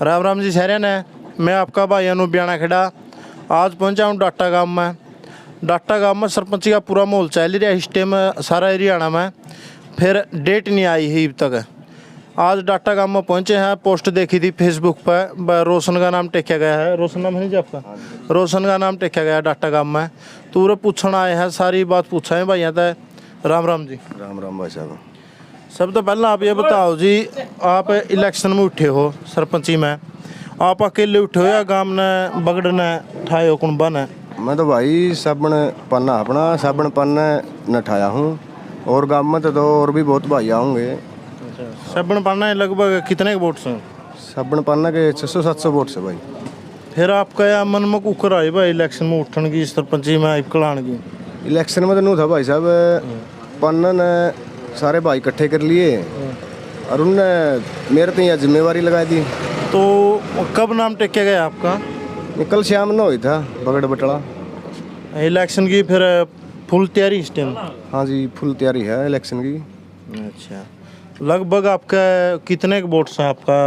राम राम जी सारे ने। मैं आपका भाई अनूप ब्याणा खेड़ा आज पहुंचा हूँ डाटा गांव में। डाटा गांव में सरपंची का पूरा माहौल चल रहा है इस टाइम सारा हरियाणा में। फिर डेट नहीं आई है अब तक। आज डाटा गांव में पहुंचे हैं। पोस्ट देखी थी फेसबुक पर, रोशन का नाम टेका गया है। रोशन नाम है जी आपका? रोशन का नाम टेका गया डाटा गांव में। तो वो पूछना आए हैं, सारी बात पूछा है भाई। तो राम राम जी। राम राम भाई साहब। सब तो पहले आप ये बताओ जी, आप इलेक्शन में उठे हो सरपंची में, आप अकेले उठे हो या गांव ने बगड़ ने ठाए हो कुनबा ने? मैं तो भाई साबण पन्ना अपना साबण पन्ना न ठाया हूँ और गांव में तो और भी बहुत भाई आऊँगे। साबण पन्ना लगभग कितने वोट हैं? साबण पन्ना के 600-700 वोट से भाई। फिर आपका या मन में कुकर आए भाई इलेक्शन में उठन की, सरपंची में इकलान की? इलेक्शन में तो नहीं था भाई साहब, पन्ना ने सारे भाई इकट्ठे कर लिए और उनने मेरे तो यहाँ जिम्मेवारी लगा दी। तो कब नाम टेका गया आपका? कल शाम न हुई था बगड़ बटड़ा इलेक्शन की। फिर फुल तैयारी इस टाइम? हाँ जी, फुल तैयारी है इलेक्शन की। अच्छा, लगभग आपका कितने वोट्स हैं आपका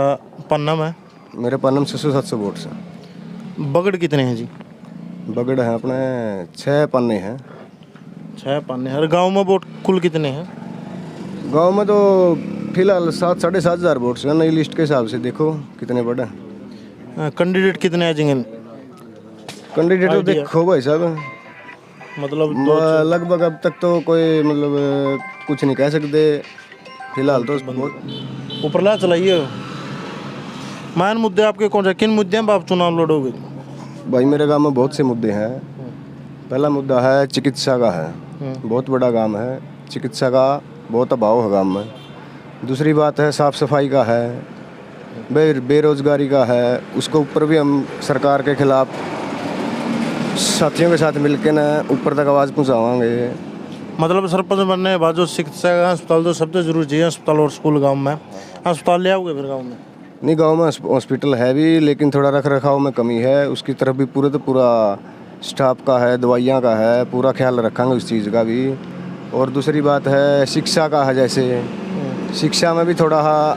पन्ना में? मेरे पन्ना में 600-700 वोट हैं। बगड़ कितने हैं जी? बगड़ हैं अपने 6 पन्ने हैं। 6 पन्ने। हर गांव में वोट कुल कितने हैं? गांव में तो फिलहाल 7-7,500 वोट हैं। नई लिस्ट के हिसाब से देखो कितने बड़े कैंडिडेट कितने आ जाएंगे? कैंडिडेट तो देखो भाई साहब, मतलब लगभग अब तक तो कोई मतलब कुछ नहीं कह सकते फिलहाल तो बहुत ऊपर ला चलाइए। मान मुद्दे आपके कौन से, किन मुद्दे हैं आप चुनाव लड़ोगे? भाई मेरे गांव में बहुत से मुद्दे हैं। पहला मुद्दा है चिकित्सा का है, बहुत बड़ा गांव है, चिकित्सा का बहुत अभाव है गांव में। दूसरी बात है साफ़ सफाई का है, बेरोजगारी का है, उसको ऊपर भी हम सरकार के खिलाफ साथियों के साथ मिलकर ना ऊपर तक आवाज़ पहुँचावांगे। मतलब सरपंच बनने के बाद जो चिकित्सा का अस्पताल तो सबसे जरूरी चाहिए, अस्पताल और स्कूल गांव में। अस्पताल ले आओगे फिर गांव में? नहीं, गांव में हॉस्पिटल है भी, लेकिन थोड़ा रख रखाव में कमी है। उसकी तरफ भी पूरा स्टाफ का है, दवाइयाँ का है, पूरा ख्याल रखेंगे उस चीज़ का भी। और दूसरी बात है शिक्षा का है, जैसे शिक्षा में भी थोड़ा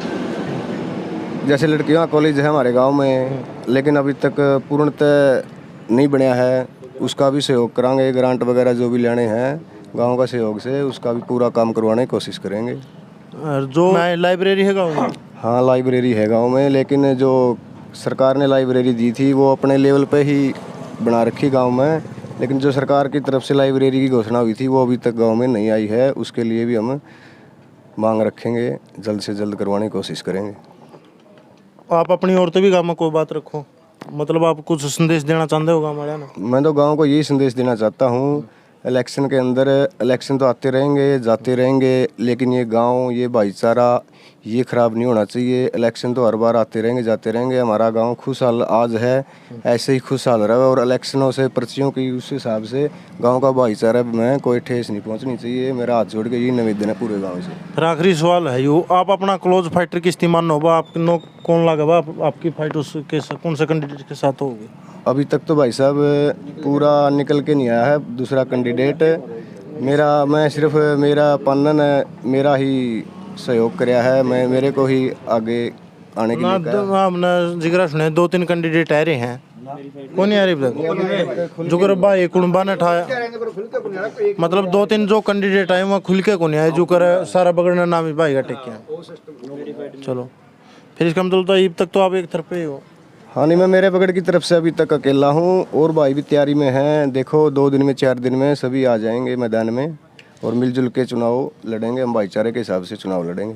जैसे लड़कियों का कॉलेज है हमारे गांव में, लेकिन अभी तक पूर्णतः नहीं बनया है। उसका भी सहयोग करांगे, ग्रांट वगैरह जो भी लेने हैं गांव का सहयोग से, उसका भी पूरा काम करवाने की कोशिश करेंगे। और जो लाइब्रेरी है गाँव में? हाँ, लाइब्रेरी है गांव में, लेकिन जो सरकार ने लाइब्रेरी दी थी वो अपने लेवल पे ही बना रखी गांव में, लेकिन जो सरकार की तरफ से लाइब्रेरी की घोषणा हुई थी वो अभी तक गांव में नहीं आई है। उसके लिए भी हम मांग रखेंगे, जल्द से जल्द करवाने की कोशिश करेंगे। आप अपनी ओर से भी गाँव में कोई बात रखो, मतलब आप कुछ संदेश देना चाहते हो गाँव वाले ना? मैं तो गांव को यही संदेश देना चाहता हूँ, इलेक्शन के अंदर इलेक्शन तो आते रहेंगे जाते रहेंगे, लेकिन ये गांव, ये भाईचारा, ये ख़राब नहीं होना चाहिए। इलेक्शन तो हर बार आते रहेंगे जाते रहेंगे। हमारा गांव खुशहाल आज है, ऐसे ही खुशहाल रहे, और इलेक्शनों से पर्चियों की उस हिसाब से गांव का भाईचारा में कोई ठेस नहीं पहुंचनी चाहिए। मेरा हाथ जोड़ के यही निवेदन है पूरे गाँव से। फिर आखिरी सवाल है यो, आप अपना क्लोज फाइटर किस मान होगा? आप कौन लगा आपकी फाइट उसके कौन से कैंडिडेट के साथ होगी? अभी तक तो भाई साहब पूरा निकल के नहीं आया है दूसरा कैंडिडेट मेरा। मैं सिर्फ मेरा पन्ना ने मेरा ही सहयोग कराया है, मैं मेरे को ही आगे आने के लिए कहा। हमने जिक्र सुने 2-3 कैंडिडेट आ रहे हैं, कौन नहीं आ रही? जो कर भाई कुनबा ने ठाया, मतलब 2-3 जो कैंडिडेट आए वहाँ खुल के को नहीं आए, जो कर सारा बगड़ना नाम ही भाई का टेक। चलो फिर इसका मतलब तो अब तक तो आप एक तरफ पे हो। हाँ, नहीं, मैं मेरे बगड़ की तरफ से अभी तक अकेला हूँ और भाई भी तैयारी में हैं। देखो 2 दिन में 4 दिन में सभी आ जाएंगे मैदान में और मिलजुल के चुनाव लड़ेंगे। हम भाईचारे के हिसाब से चुनाव लड़ेंगे।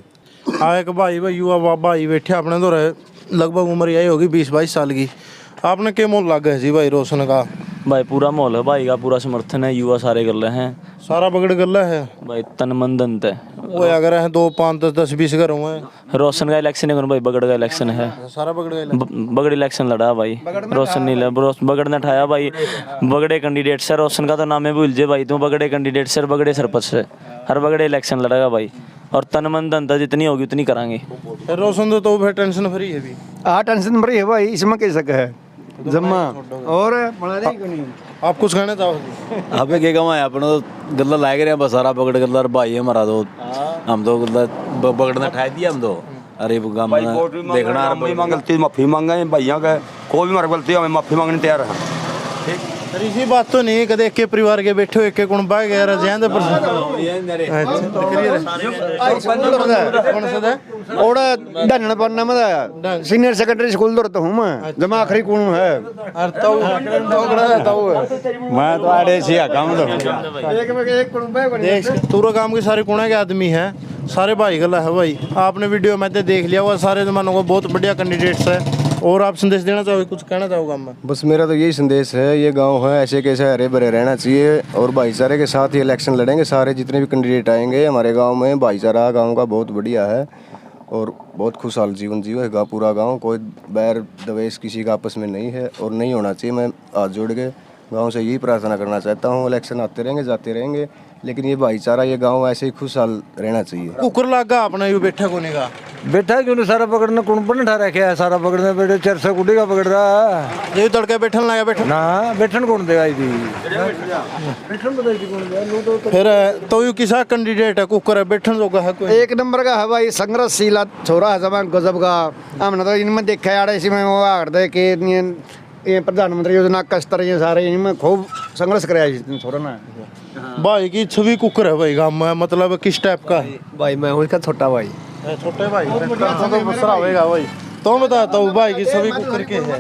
हाँ, एक भाई युवा भाई बैठे अपने तो रहे, लगभग उम्र यही होगी 20-22 साल की। आपने क्या मोल लगा है जी भाई रोशन का? भाई पूरा माहौल है, भाई का पूरा समर्थन है, युवा सारे कर रहे हैं, सारा बगड़ गल्ला है भाई तन मन धन है। वो अगर है 2, 5, 10, 10, 20 घर हुए। रोशन का इलेक्शन है भाई, बगड़ का इलेक्शन है, सारा बगड़ गया। बगड़ इलेक्शन लड़ा भाई, रोशन नहीं लड़ा, बगड़ ने ठाया भाई। बगड़े कैंडिडेट से रोशन का तो नाम है भूल जे भाई, तू बगड़े कैंडिडेट से बगड़े सरपंच से हर बगड़े इलेक्शन लड़ेगा भाई, और तन मन धन जितनी होगी उतनी करांगे। रोशन तो फिर टेंशन फ्री है भी। हाँ, टेंशन फ्री है भाई, इसमें कह सके है जम्मा और आप कुछ कहना चाहोगे? अबे क्या कमाया अपना तो गल्ला लाग रहे हैं बस, सारा पकड़ गल्ला भाई हमारा तो, हम तो गल्ला पकड़ना ठाई दिया हम तो, अरे वो गाँव भाई में वोट भी देखना देखना मांग गलती माफी मांगे भैया का कोई भी हमारी गलती हमें माफी मांगने तैयार है सर इसी बात तो नहीं कदे एक के परिवार के बैठे हो एक के कुण बाग गया जैन पर कौन सा था ओड़ा धनन पन्ना में सीनियर सेकेंडरी स्कूल दौड़ता हूँ मैं जमा आखिरी कौन है और तो मैं तो आड़े से काम तो देख पूरा काम के सारे कोने के आदमी हैं सारे भाई गला है भाई आपने वीडियो में तो देख लिया वो सारे जमानों को बहुत बढ़िया कैंडिडेट्स है और आप संदेश देना चाहोगे कुछ कहना चाहोगे मैं बस मेरा तो यही संदेश है, ये गांव है ऐसे कैसे हरे भरे रहना चाहिए और भाईचारे के साथ ही इलेक्शन लड़ेंगे। सारे जितने भी कैंडिडेट आएंगे हमारे गांव में भाईचारा गांव का बहुत बढ़िया है और बहुत खुशहाल जीवन जीवेगा पूरा गांव। कोई बैर द्वेष किसी का आपस में नहीं है और नहीं होना चाहिए। मैं हाथ जोड़ के गांव से यही प्रार्थना करना चाहता हूँ, इलेक्शन आते रहेंगे जाते रहेंगे लेकिन ये भाईचारा ये गांव ऐसे ही खुशहाल रहना चाहिए। कुकर लागा अपना यू बैठा कोने का बैठा क्यों नहीं सारा पकड़ना कौन पर ठा रखे है सारा पकड़ने बैठे 400 गुडी का पकड़ रहा है ये तड़के बैठन लगा बैठन ना बैठन कौन देगा थी बैठन बताई थी कौन देगा लूटो तो फिर तो यू किसा कैंडिडेट है कुकर है बैठन जोगा है कोई एक नंबर का है भाई संघर्षशील छोरा है जमान गजब का हमने तो इनमें देखा यार इसी में वो आड़े के ये प्रधानमंत्री योजना का स्तर ये सारे इनमें खूब संघर्ष कराया छोरा ना भाई की छवि कुकर है भाई गाँव में मतलब किस टाइप का है भाई मैं हूँ इसका छोटा भाई छोटे भाई तो दूसरा होएगा भाई तो बताता हूँ भाई की छवि कुकर के है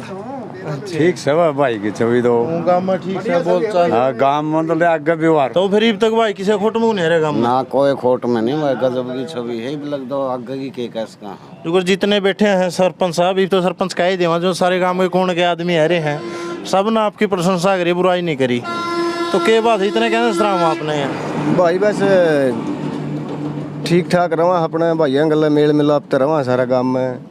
ठीक से भाई की छवि तो गाँव में ठीक से बोल चाल गाँव में तो आगे व्यवहार तो फिर अब तक भाई किसे खोट मुँह नहीं रहे गाँव में ना कोई खोट में नहीं भाई गजब की छवि है लग दो आगे की के कैस का जो जितने बैठे हैं सरपंच साहब ये तो सरपंच का ही देवा जो सारे गाँव के कौन के आदमी हरे हैं सब ने आपकी प्रशंसा करी बुराई नहीं करी तो के बात इतने कहना सराम आपने यहाँ भाई बस ठीक ठाक रवा अपने भाइयों गल मेल मिलाप तो रवा सारा गाँव में